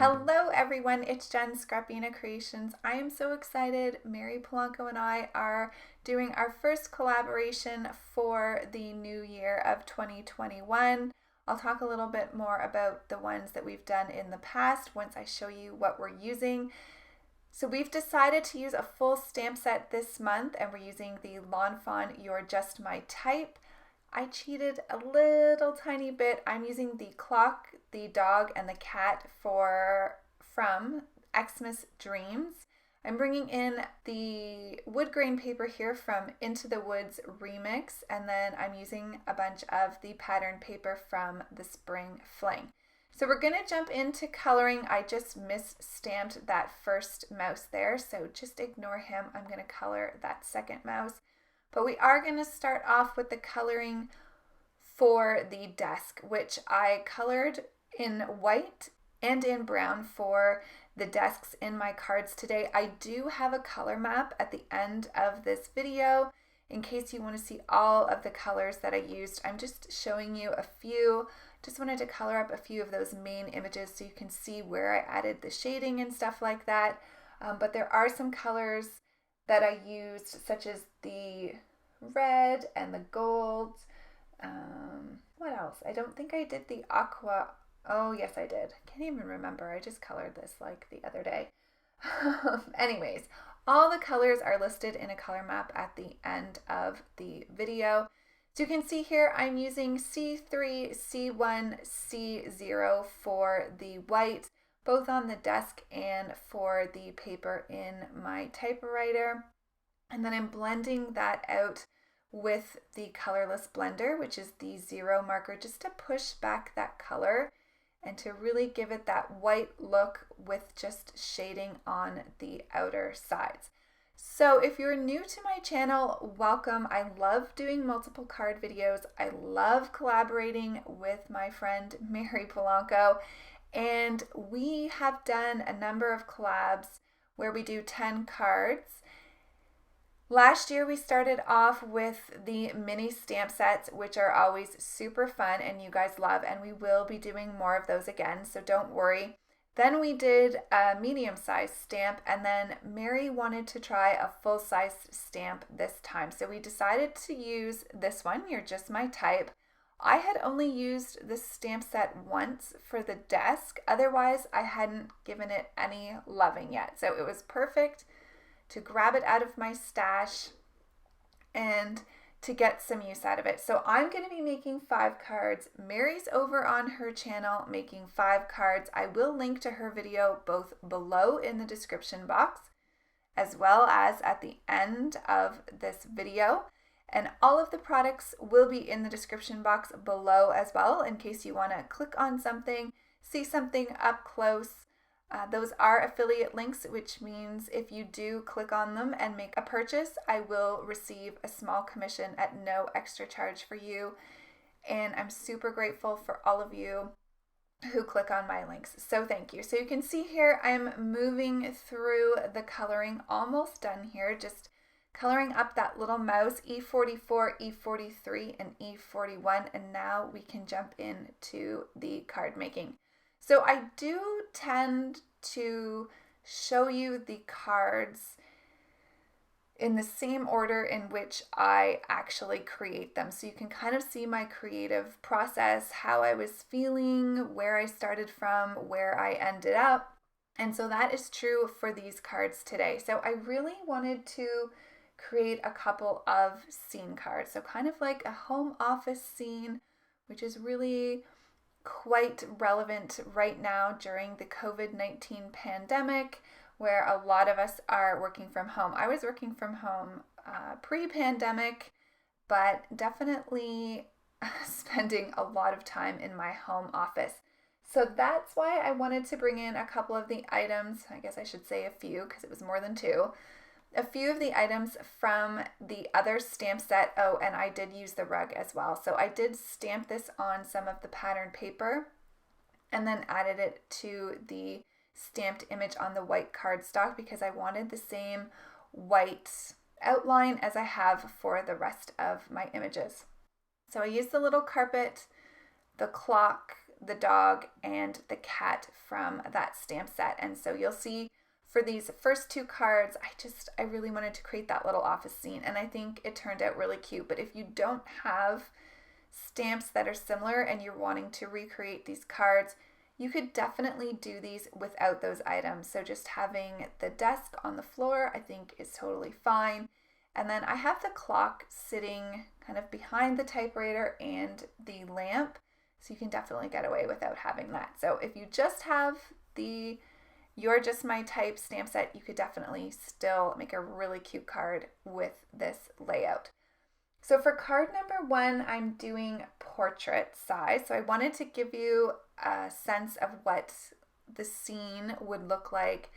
Hello everyone, it's Jen, Scrapbena Creations. I am so excited. Mary Polanco and I are doing our first collaboration for the new year of 2021. I'll talk a little bit more about the ones that we've done in the past once I show you what we're using. So we've decided to use a full stamp set this month, and we're using the Lawn Fawn You're Just My Type. I cheated a little tiny bit. I'm using the clock, the dog, and the cat from Xmas Dreams. I'm bringing in the wood grain paper here from Into the Woods Remix, and then I'm using a bunch of the pattern paper from the Spring Fling. So we're going to jump into coloring. I just mis-stamped that first mouse there, so just ignore him. I'm going to color that second mouse. But we are going to start off with the coloring for the desk, which I colored in white and in brown for the desks in my cards today. I do have a color map at the end of this video in case you want to see all of the colors that I used. I'm just showing you a few. Just wanted to color up a few of those main images so you can see where I added the shading and stuff like that. But there are some colors that I used, such as the red and the gold. What else? I don't think I did the aqua. Oh, yes, I did. Can't even remember. I just colored this like the other day. Anyways, all the colors are listed in a color map at the end of the video. So you can see here I'm using C3, C1, C0 for the white, both on the desk and for the paper in my typewriter. And then I'm blending that out with the colorless blender, which is the 0 marker, just to push back that color and to really give it that white look with just shading on the outer sides. So if you're new to my channel, welcome. I love doing multiple card videos. I love collaborating with my friend Mary Polanco, and we have done a number of collabs where we do 10 cards. Last year we started off with the mini stamp sets, which are always super fun and you guys love, and we will be doing more of those again, so don't worry. Then we did a medium-sized stamp, and then Mary wanted to try a full-size stamp this time. So we decided to use this one, You're Just My Type. I had only used this stamp set once for the desk. Otherwise, I hadn't given it any loving yet. So it was perfect to grab it out of my stash and to get some use out of it. So I'm going to be making 5 cards. Mary's over on her channel making 5 cards. I will link to her video both below in the description box as well as at the end of this video. And all of the products will be in the description box below as well in case you want to click on something, see something up close. Those are affiliate links, which means if you do click on them and make a purchase, I will receive a small commission at no extra charge for you. And I'm super grateful for all of you who click on my links. So thank you. So you can see here, I'm moving through the coloring, almost done here, just coloring up that little mouse, E44, E43, and E41. And now we can jump into the card making. So I do tend to show you the cards in the same order in which I actually create them. So you can kind of see my creative process, how I was feeling, where I started from, where I ended up. And so that is true for these cards today. So I really wanted to create a couple of scene cards. So kind of like a home office scene, which is really quite relevant right now during the COVID-19 pandemic, where a lot of us are working from home. I was working from home pre-pandemic, but definitely spending a lot of time in my home office. So that's why I wanted to bring in a couple of the items. I guess I should say a few because it was more than 2. A few of the items from the other stamp set. Oh, and I did use the rug as well. So I did stamp this on some of the pattern paper and then added it to the stamped image on the white cardstock because I wanted the same white outline as I have for the rest of my images. So I used the little carpet, the clock, the dog and the cat from that stamp set. And so you'll see for these first 2 cards, I really wanted to create that little office scene, and I think it turned out really cute. But if you don't have stamps that are similar and you're wanting to recreate these cards, you could definitely do these without those items. So just having the desk on the floor, I think, is totally fine. And then I have the clock sitting kind of behind the typewriter and the lamp, so you can definitely get away without having that. So if you just have the You're Just My Type stamp set, you could definitely still make a really cute card with this layout. So for card number 1, I'm doing portrait size. So I wanted to give you a sense of what the scene would look like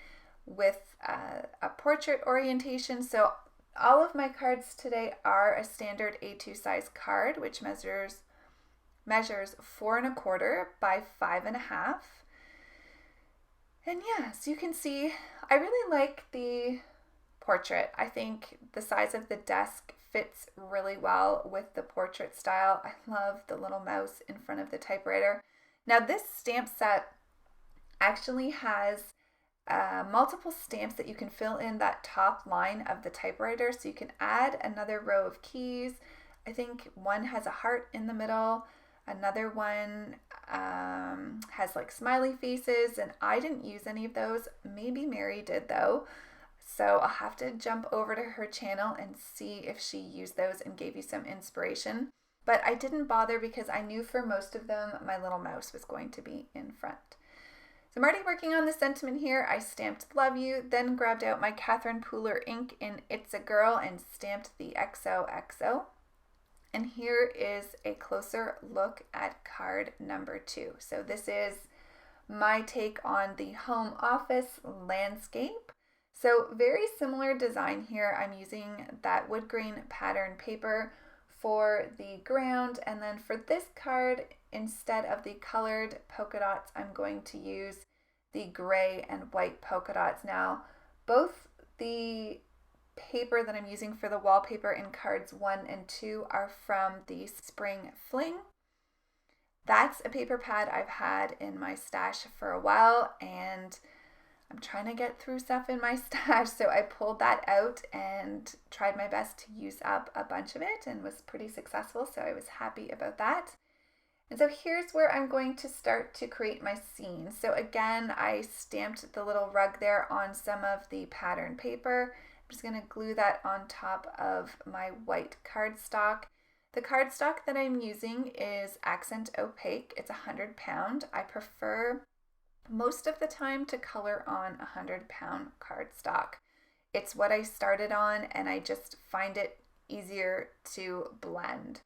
with a portrait orientation. So all of my cards today are a standard A2 size card, which measures 4¼ by 5½. And yeah, so you can see, I really like the portrait. I think the size of the desk fits really well with the portrait style. I love the little mouse in front of the typewriter. Now this stamp set actually has multiple stamps that you can fill in that top line of the typewriter. So you can add another row of keys. I think one has a heart in the middle. Another one has like smiley faces, and I didn't use any of those. Maybe Mary did though. So I'll have to jump over to her channel and see if she used those and gave you some inspiration. But I didn't bother because I knew for most of them my little mouse was going to be in front. So I'm already working on the sentiment here. I stamped Love You, then grabbed out my Catherine Pooler ink in It's a Girl and stamped the XOXO. And here is a closer look at card number 2. So this is my take on the home office landscape. So very similar design here. I'm using that wood grain pattern paper for the ground, and then for this card, instead of the colored polka dots, I'm going to use the gray and white polka dots. Now, both the paper that I'm using for the wallpaper in cards 1 and 2 are from the Spring Fling. That's a paper pad I've had in my stash for a while, and I'm trying to get through stuff in my stash, so I pulled that out and tried my best to use up a bunch of it and was pretty successful, so I was happy about that. And so here's where I'm going to start to create my scene. So again, I stamped the little rug there on some of the pattern paper. I'm just going to glue that on top of my white cardstock. The cardstock that I'm using is Accent Opaque. It's 100 pound. I prefer most of the time to color on 100 pound cardstock. It's what I started on, and I just find it easier to blend.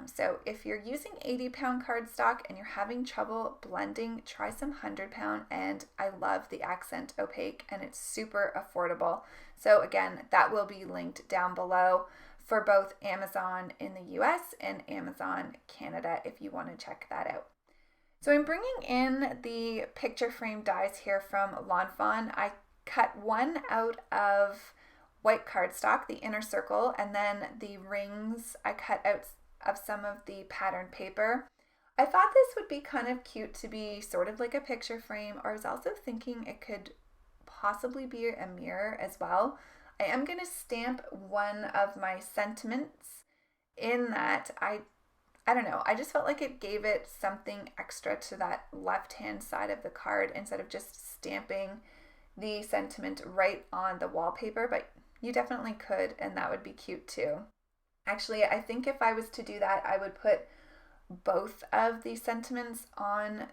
So if you're using 80 pound cardstock and you're having trouble blending, try some 100 pound, and I love the Accent Opaque, and it's super affordable. So again, that will be linked down below for both Amazon in the US and Amazon Canada if you want to check that out. So I'm bringing in the picture frame dies here from Lawn Fawn. I cut one out of white cardstock, the inner circle, and then the rings I cut out of some of the pattern paper. I thought this would be kind of cute to be sort of like a picture frame, or I was also thinking it could possibly be a mirror as well. I am going to stamp one of my sentiments in that. I don't know, I just felt like it gave it something extra to that left-hand side of the card instead of just stamping the sentiment right on the wallpaper, but you definitely could, and that would be cute too. Actually, I think if I was to do that, I would put both of the sentiments on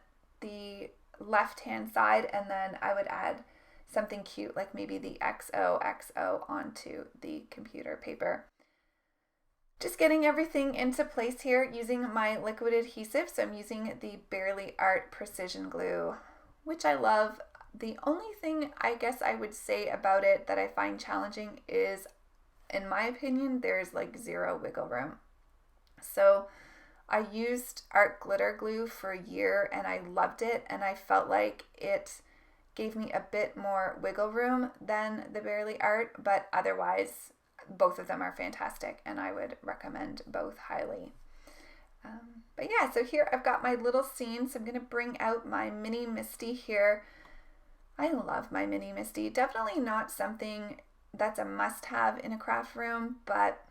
the left-hand side, and then I would add something cute like maybe the XOXO onto the computer paper. Just getting everything into place here using my liquid adhesive. So I'm using the Barely Art Precision Glue, which I love. The only thing I guess I would say about it that I find challenging is, in my opinion, there's like zero wiggle room. So I used art glitter glue for a year and I loved it, and I felt like it gave me a bit more wiggle room than the Barely Art, but otherwise both of them are fantastic and I would recommend both highly. But yeah, so here I've got my little scene. So I'm going to bring out my mini Misty here. I love my mini Misty. Definitely not something that's a must-have in a craft room, but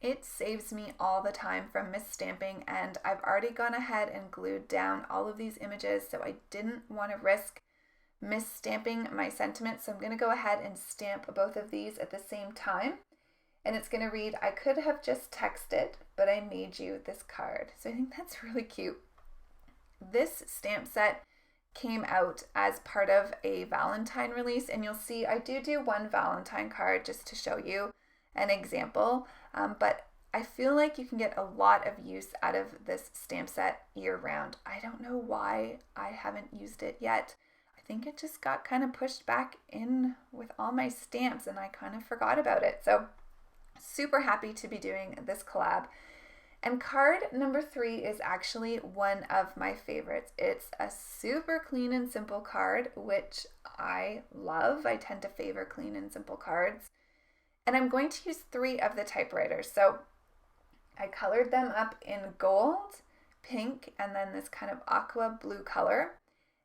it saves me all the time from misstamping, and I've already gone ahead and glued down all of these images, so I didn't want to risk misstamping my sentiments. So I'm going to go ahead and stamp both of these at the same time. And it's going to read, I could have just texted, but I made you this card. So I think that's really cute. This stamp set came out as part of a Valentine release, and you'll see I do one Valentine card just to show you an example, but I feel like you can get a lot of use out of this stamp set year round. I don't know why I haven't used it yet. I think it just got kind of pushed back in with all my stamps and I kind of forgot about it. So super happy to be doing this collab. And card number 3 is actually one of my favorites. It's a super clean and simple card, which I love. I tend to favor clean and simple cards. And I'm going to use 3 of the typewriters. So I colored them up in gold, pink, and then this kind of aqua blue color.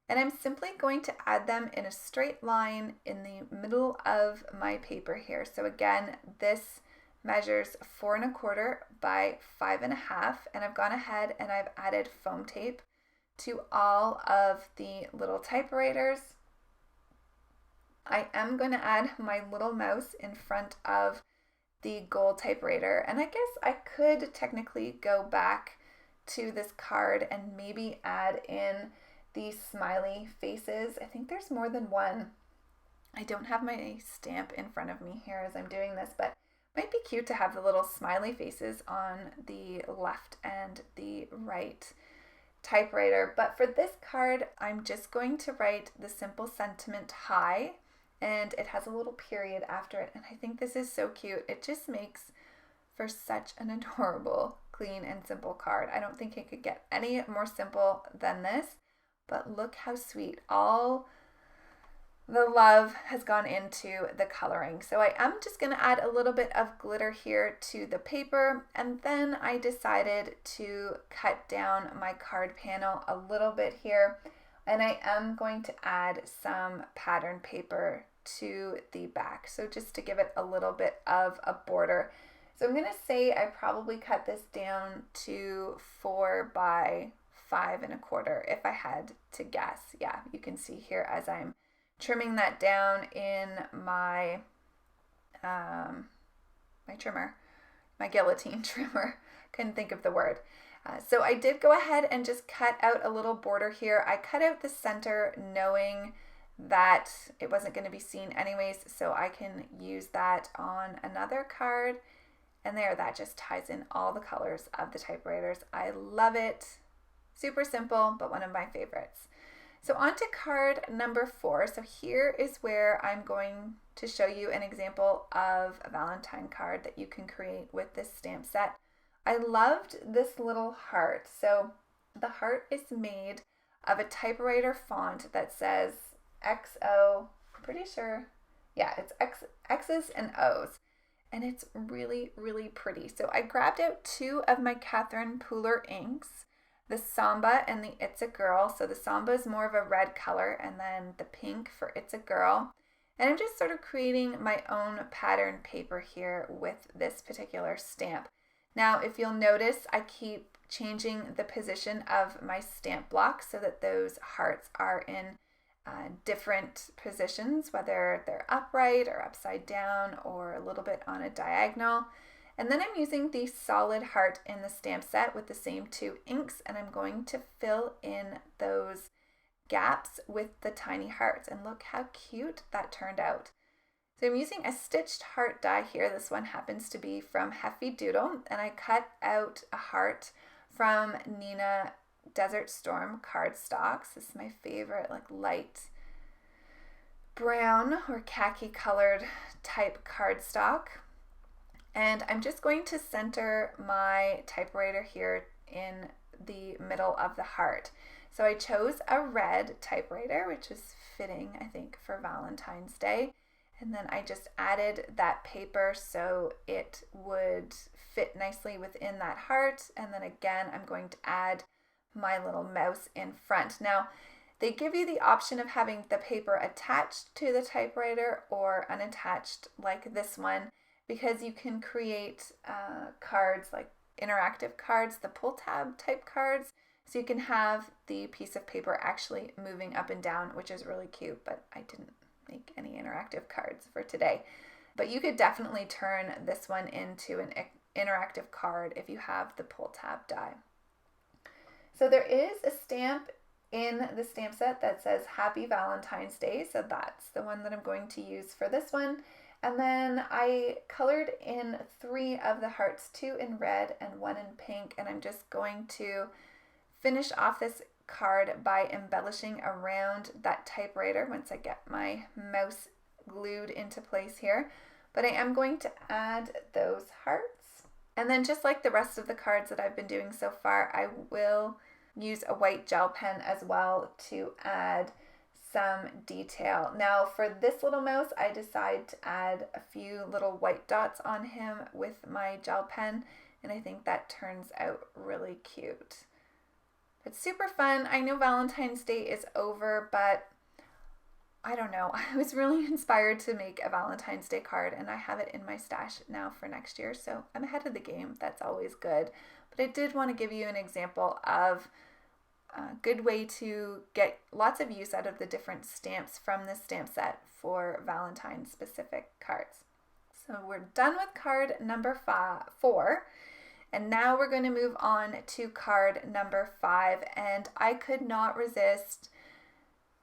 And I'm simply going to add them in a straight line in the middle of my paper here. So again, this measures 4 1/4 by 5 1/2, and I've gone ahead and I've added foam tape to all of the little typewriters. I am going to add my little mouse in front of the gold typewriter, and I guess I could technically go back to this card and maybe add in these smiley faces. I think there's more than one. I don't have my stamp in front of me here as I'm doing this, but might be cute to have the little smiley faces on the left and the right typewriter. But for this card, I'm just going to write the simple sentiment hi, and it has a little period after it. And I think this is so cute. It just makes for such an adorable, clean and simple card. I don't think it could get any more simple than this, but look how sweet. All the love has gone into the coloring. So I am just going to add a little bit of glitter here to the paper, and then I decided to cut down my card panel a little bit here, and I am going to add some pattern paper to the back, so just to give it a little bit of a border. So I'm going to say I probably cut this down to 4 by 5 1/4 if I had to guess. Yeah, you can see here as I'm trimming that down in my my trimmer, my guillotine trimmer. Couldn't think of the word. So I did go ahead and just cut out a little border here. I cut out the center knowing that it wasn't going to be seen anyways, so I can use that on another card. And there, that just ties in all the colors of the typewriters. I love it. Super simple, but one of my favorites. So on to card number 4. So here is where I'm going to show you an example of a Valentine card that you can create with this stamp set. I loved this little heart. So the heart is made of a typewriter font that says XO, pretty sure, yeah, it's X's and O's. And it's really, really pretty. So I grabbed out 2 of my Catherine Pooler inks, the Samba and the It's a Girl. So the Samba is more of a red color, and then the pink for It's a Girl. And I'm just sort of creating my own pattern paper here with this particular stamp. Now, if you'll notice, I keep changing the position of my stamp block so that those hearts are in different positions, whether they're upright or upside down or a little bit on a diagonal. And then I'm using the solid heart in the stamp set with the same 2 inks, and I'm going to fill in those gaps with the tiny hearts. And look how cute that turned out. So I'm using a stitched heart die here. This one happens to be from Heffy Doodle, and I cut out a heart from Nina Desert Storm cardstocks. This is my favorite, like light brown or khaki colored type cardstock. And I'm just going to center my typewriter here in the middle of the heart. So I chose a red typewriter, which is fitting, I think, for Valentine's Day. And then I just added that paper so it would fit nicely within that heart. And then again, I'm going to add my little mouse in front. Now, they give you the option of having the paper attached to the typewriter or unattached like this one, because you can create cards like interactive cards, the pull tab type cards. So you can have the piece of paper actually moving up and down, which is really cute, but I didn't make any interactive cards for today. But you could definitely turn this one into an interactive card if you have the pull tab die. So there is a stamp in the stamp set that says Happy Valentine's Day. So that's the one that I'm going to use for this one. And then I colored in 3 of the hearts, 2 in red and 1 in pink. And I'm just going to finish off this card by embellishing around that typewriter once I get my mouse glued into place here. But I am going to add those hearts. And then just like the rest of the cards that I've been doing so far, I will use a white gel pen as well to add some detail. Now for this little mouse, I decided to add a few little white dots on him with my gel pen, and I think that turns out really cute. It's super fun. I know Valentine's Day is over, but I don't know. I was really inspired to make a Valentine's Day card, and I have it in my stash now for next year, so I'm ahead of the game. That's always good. But I did want to give you an example of a good way to get lots of use out of the different stamps from this stamp set for Valentine specific cards. So we're done with card number 4. And now we're going to move on to card number 5. And I could not resist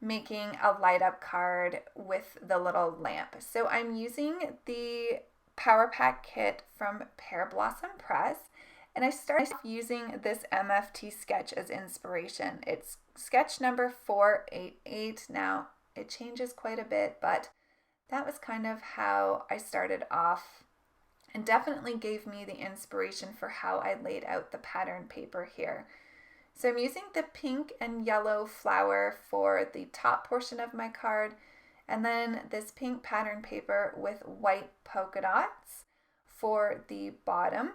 making a light up card with the little lamp. So I'm using the Power Pack kit from Pear Blossom Press. And I started using this MFT sketch as inspiration. It's sketch number 488. Now it changes quite a bit, but that was kind of how I started off, and definitely gave me the inspiration for how I laid out the pattern paper here. So I'm using the pink and yellow flower for the top portion of my card, and then this pink pattern paper with white polka dots for the bottom,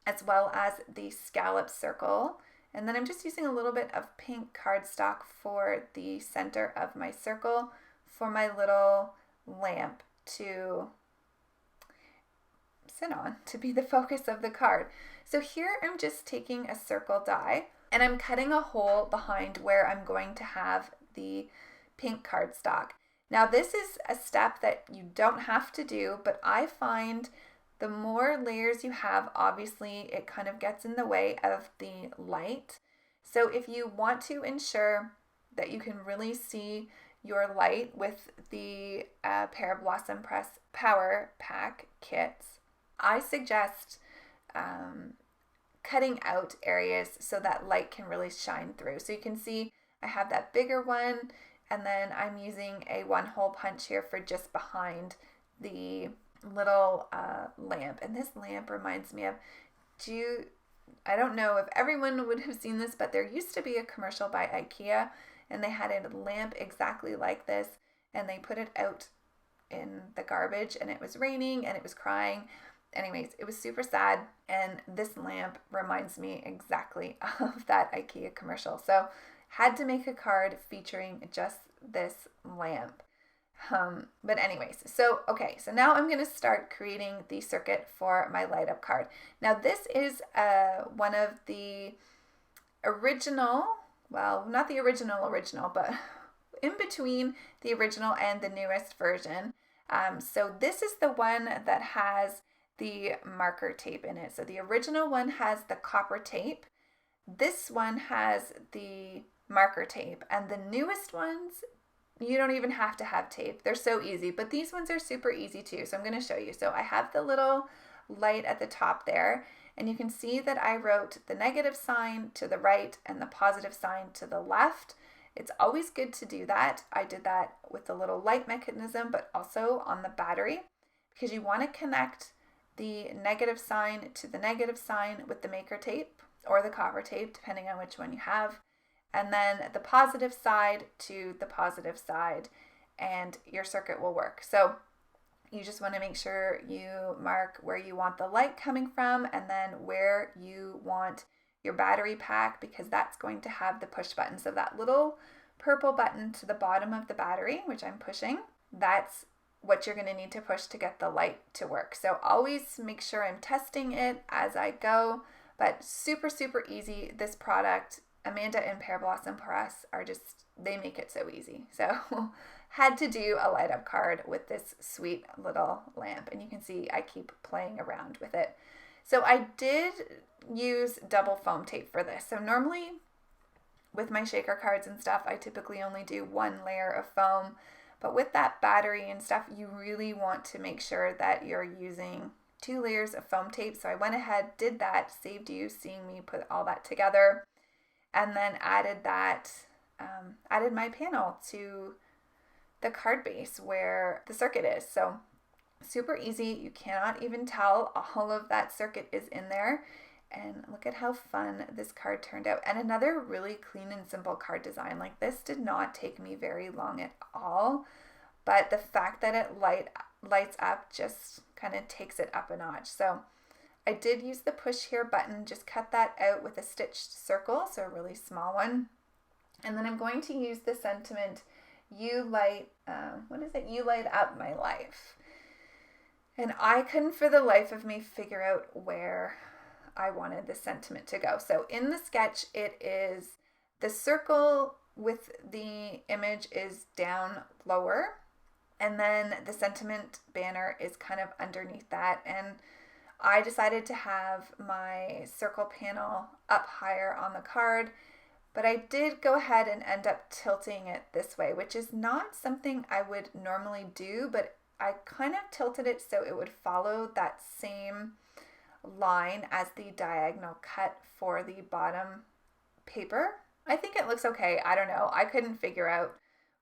as well as the scallop circle. And then I'm just using a little bit of pink cardstock for the center of my circle for my little lamp to sit on, to be the focus of the card. So here I'm just taking a circle die and I'm cutting a hole behind where I'm going to have the pink cardstock. Now this is a step that you don't have to do, but I find the more layers you have, obviously it kind of gets in the way of the light. So if you want to ensure that you can really see your light with the Pear Blossom Press Power Pack kits, I suggest cutting out areas so that light can really shine through. So you can see I have that bigger one, and then I'm using a 1-hole punch here for just behind the little lamp. And this lamp reminds me of, I don't know if everyone would have seen this, but there used to be a commercial by IKEA, and they had a lamp exactly like this, and they put it out in the garbage, and it was raining and it was crying. Anyways, it was super sad, and this lamp reminds me exactly of that IKEA commercial. So had to make a card featuring just this lamp. But anyways, so now I'm going to start creating the circuit for my light up card. Now this is one of the original, well, not the original, but in between the original and the newest version. So this is the one that has the marker tape in it. So the original one has the copper tape. This one has the marker tape, and the newest ones, you don't even have to have tape. They're so easy, but these ones are super easy too. So I'm going to show you. So I have the little light at the top there, and you can see that I wrote the negative sign to the right and the positive sign to the left. It's always good to do that. I did that with the little light mechanism, but also on the battery, because you want to connect the negative sign to the negative sign with the maker tape or the copper tape, depending on which one you have, and then the positive side to the positive side, and your circuit will work. So You just want to make sure you mark where you want the light coming from and then where you want your battery pack, because that's going to have the push button. So that little purple button to the bottom of the battery, which I'm pushing, that's what you're going to need to push to get the light to work. So always make sure I'm testing it as I go, but super, super easy. This product, Amanda and Pear Blossom Press, are just, they make it so easy. So had to do a light up card with this sweet little lamp, and you can see I keep playing around with it. So I did use double foam tape for this. So normally with my shaker cards and stuff, I typically only do one layer of foam. But with that battery and stuff, you really want to make sure that you're using 2 layers of foam tape. So I went ahead, did that, saved you seeing me put all that together, and then added that, added my panel to the card base where the circuit is. So super easy. You cannot even tell all of that circuit is in there. And look at how fun this card turned out. And another really clean and simple card design. Like, this did not take me very long at all, but the fact that it lights up just kind of takes it up a notch. So I did use the push here button, just cut that out with a stitched circle, so a really small one. And then I'm going to use the sentiment, you light up my life. And I couldn't for the life of me figure out where I wanted the sentiment to go. So in the sketch, it is the circle with the image is down lower, and then the sentiment banner is kind of underneath that. And I decided to have my circle panel up higher on the card, but I did go ahead and end up tilting it this way, which is not something I would normally do, but I kind of tilted it so it would follow that same line as the diagonal cut for the bottom paper. I think it looks okay. I don't know. I couldn't figure out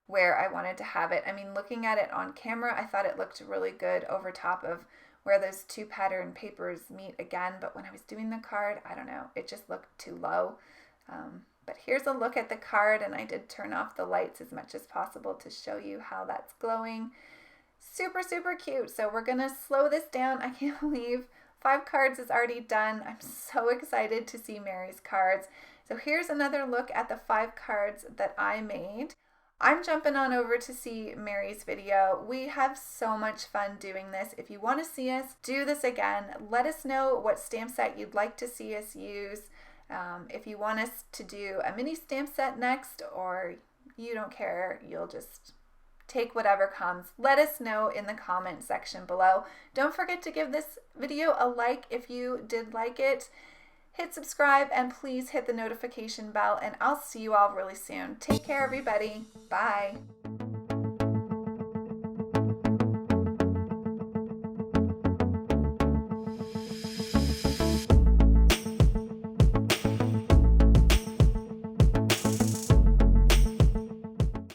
where I wanted to have it. I mean, looking at it on camera, I thought it looked really good over top of where those 2 pattern papers meet again. But when I was doing the card, I don't know. It just looked too low. But here's a look at the card, and I did turn off the lights as much as possible to show you how that's glowing. Super, super cute. So we're going to slow this down. I can't believe 5 cards is already done. I'm so excited to see Mary's cards. So here's another look at the 5 cards that I made. I'm jumping on over to see Mary's video. We have so much fun doing this. If you want to see us do this again, let us know what stamp set you'd like to see us use. If you want us to do a mini stamp set next, or you don't care, you'll just take whatever comes, let us know in the comment section below. Don't forget to give this video a like if you did like it. Hit subscribe and please hit the notification bell, and I'll see you all really soon. Take care, everybody. Bye.